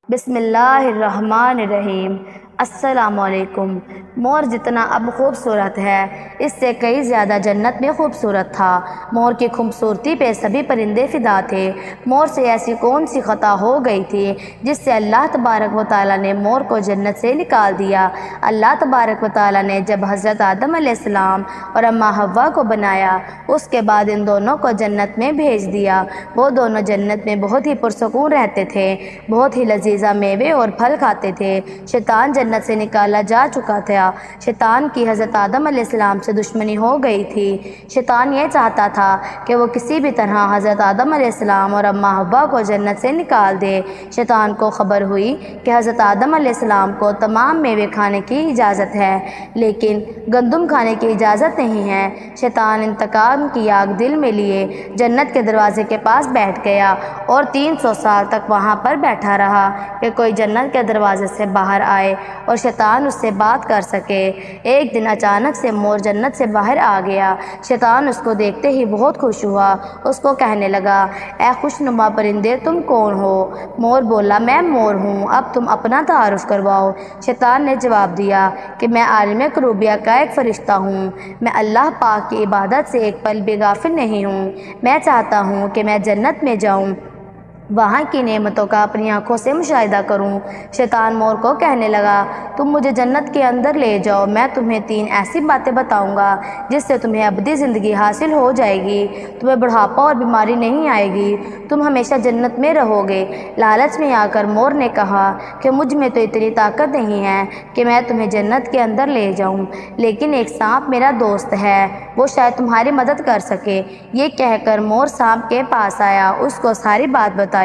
بسم اللہ الرحمن الرحیم۔ السلام علیکم۔ مور جتنا اب خوبصورت ہے اس سے کئی زیادہ جنت میں خوبصورت تھا۔ مور کی خوبصورتی پہ سبھی پرندے فدا تھے۔ مور سے ایسی کون سی خطا ہو گئی تھی جس سے اللہ تبارک و تعالیٰ نے مور کو جنت سے نکال دیا۔ اللہ تبارک و تعالیٰ نے جب حضرت آدم علیہ السلام اور اماں حوا کو بنایا اس کے بعد ان دونوں کو جنت میں بھیج دیا۔ وہ دونوں جنت میں بہت ہی پرسکون رہتے تھے، بہت ہی لذیذہ میوے اور پھل کھاتے تھے۔ شیطان جنت سے نکالا جا چکا تھا۔ شیطان کی حضرت آدم علیہ السلام سے دشمنی ہو گئی تھی۔ شیطان یہ چاہتا تھا کہ وہ کسی بھی طرح حضرت آدم علیہ السلام اور اماں حوا کو جنت سے نکال دے۔ شیطان کو خبر ہوئی کہ حضرت آدم علیہ السلام کو تمام میوے کھانے کی اجازت ہے لیکن گندم کھانے کی اجازت نہیں ہے۔ شیطان انتقام کی آگ دل میں لیے جنت کے دروازے کے پاس بیٹھ گیا اور 300 سال تک وہاں پر بیٹھا رہا کہ کوئی جنت کے دروازے سے باہر آئے اور شیطان اس سے بات کر سکے۔ ایک دن اچانک سے مور جنت سے باہر آ گیا۔ شیطان اس کو دیکھتے ہی بہت خوش ہوا، اس کو کہنے لگا، اے خوشنما پرندے تم کون ہو؟ مور بولا، میں مور ہوں، اب تم اپنا تعارف کرواؤ۔ شیطان نے جواب دیا کہ میں عالم کروبیہ کا ایک فرشتہ ہوں، میں اللہ پاک کی عبادت سے ایک پل بھی غافل نہیں ہوں۔ میں چاہتا ہوں کہ میں جنت میں جاؤں، وہاں کی نعمتوں کا اپنی آنکھوں سے مشاہدہ کروں۔ شیطان مور کو کہنے لگا، تم مجھے جنت کے اندر لے جاؤ، میں تمہیں 3 ایسی باتیں بتاؤں گا جس سے تمہیں ابدی زندگی حاصل ہو جائے گی، تمہیں بڑھاپا اور بیماری نہیں آئے گی، تم ہمیشہ جنت میں رہو گے۔ لالچ میں آ کر مور نے کہا کہ مجھ میں تو اتنی طاقت نہیں ہے کہ میں تمہیں جنت کے اندر لے جاؤں، لیکن ایک سانپ میرا دوست ہے، وہ شاید تمہاری مدد کر سکے۔ یہ کہہ کر مور سانپ کے پاس آیا، اس کو ساری بات بتائی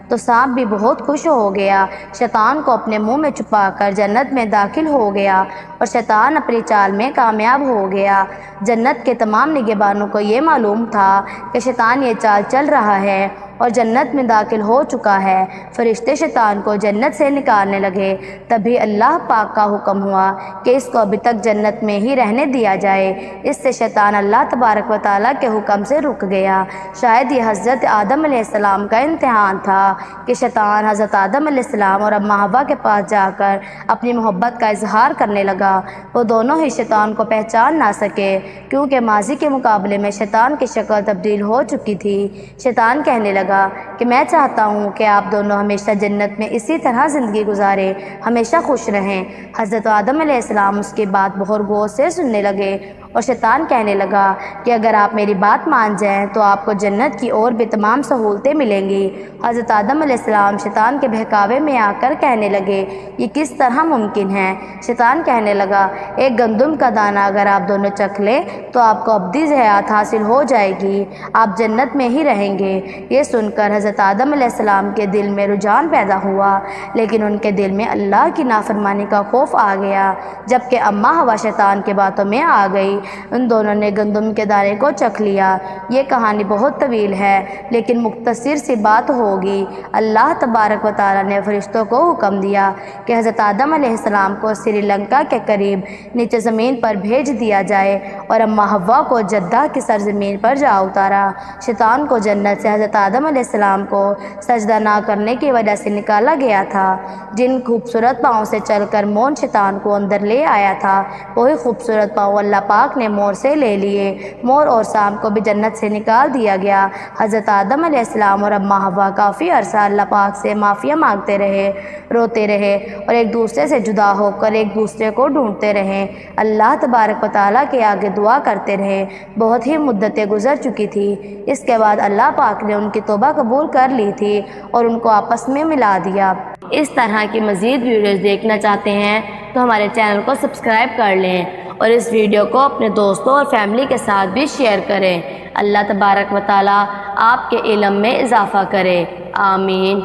تو سانپ بھی بہت خوش ہو گیا۔ شیطان کو اپنے منہ میں چھپا کر جنت میں داخل ہو گیا اور شیطان اپنی چال میں کامیاب ہو گیا۔ جنت کے تمام نگہبانوں کو یہ معلوم تھا کہ شیطان یہ چال چل رہا ہے اور جنت میں داخل ہو چکا ہے۔ فرشتے شیطان کو جنت سے نکالنے لگے، تبھی اللہ پاک کا حکم ہوا کہ اس کو ابھی تک جنت میں ہی رہنے دیا جائے۔ اس سے شیطان اللہ تبارک و تعالیٰ کے حکم سے رک گیا۔ شاید یہ حضرت آدم علیہ السلام کا امتحان تھا کہ شیطان حضرت آدم علیہ السلام اور اماں حوا کے پاس جا کر اپنی محبت کا اظہار کرنے لگا۔ وہ دونوں ہی شیطان کو پہچان نہ سکے کیونکہ ماضی کے مقابلے میں شیطان کی شکل تبدیل ہو چکی تھی۔ شیطان کہنے لگا کہ میں چاہتا ہوں کہ آپ دونوں ہمیشہ جنت میں اسی طرح زندگی گزاریں، ہمیشہ خوش رہیں۔ حضرت آدم علیہ السلام اس کی بات بہت غور سے سننے لگے اور شیطان کہنے لگا کہ اگر آپ میری بات مان جائیں تو آپ کو جنت کی اور بھی تمام سہولتیں ملیں گی۔ حضرت آدم علیہ السلام شیطان کے بہکاوے میں آ کر کہنے لگے، یہ کس طرح ممکن ہے؟ شیطان کہنے لگا، ایک گندم کا دانہ اگر آپ دونوں چکھ لیں تو آپ کو ابدی حیات حاصل ہو جائے گی، آپ جنت میں ہی رہیں گے۔ یہ سن کر حضرت آدم علیہ السلام کے دل میں رجحان پیدا ہوا لیکن ان کے دل میں اللہ کی نافرمانی کا خوف آ گیا۔ جبکہ اماں حوا شیطان کے باتوں میں آ گئی، ان دونوں نے گندم کے دانے کو چکھ لیا۔ یہ کہانی بہت طویل ہے لیکن مختصر سی بات ہوگی۔ اللہ تبارک و تعالیٰ نے فرشتوں کو حکم دیا کہ حضرت آدم علیہ السلام کو سری لنکا کے قریب نیچے زمین پر بھیج دیا جائے اور اماں حوا کو جدہ کی سرزمین پر جا اتارا۔ شیطان کو جنت سے حضرت آدم علیہ السلام کو سجدہ نہ کرنے کی وجہ سے نکالا گیا تھا۔ جن خوبصورت پاؤں سے چل کر مور شیطان کو اندر لے آیا تھا وہی خوبصورت پاؤں اللہ پاک نے مور سے لے لیے۔ مور اور سانپ کو بھی جنت سے نکال دیا گیا۔ حضرت آدم علیہ السلام اور اماں حوا کافی عرصہ اللہ پاک سے معافیاں مانگتے رہے، روتے رہے اور ایک دوسرے سے جدا ہو کر ایک دوسرے کو ڈھونڈتے رہے، اللہ تبارک و تعالیٰ کے آگے دعا کرتے رہے۔ بہت ہی مدتیں گزر چکی تھی۔ اس کے بعد اللہ پاک نے ان کی توبہ قبول کر لی تھی اور ان کو آپس میں ملا دیا۔ اس طرح کی مزید ویڈیوز دیکھنا چاہتے ہیں تو ہمارے چینل کو سبسکرائب کر لیں اور اس ویڈیو کو اپنے دوستوں اور فیملی کے ساتھ بھی شیئر کریں۔ اللہ تبارک و تعالیٰ آپ کے علم میں اضافہ کرے، آمین۔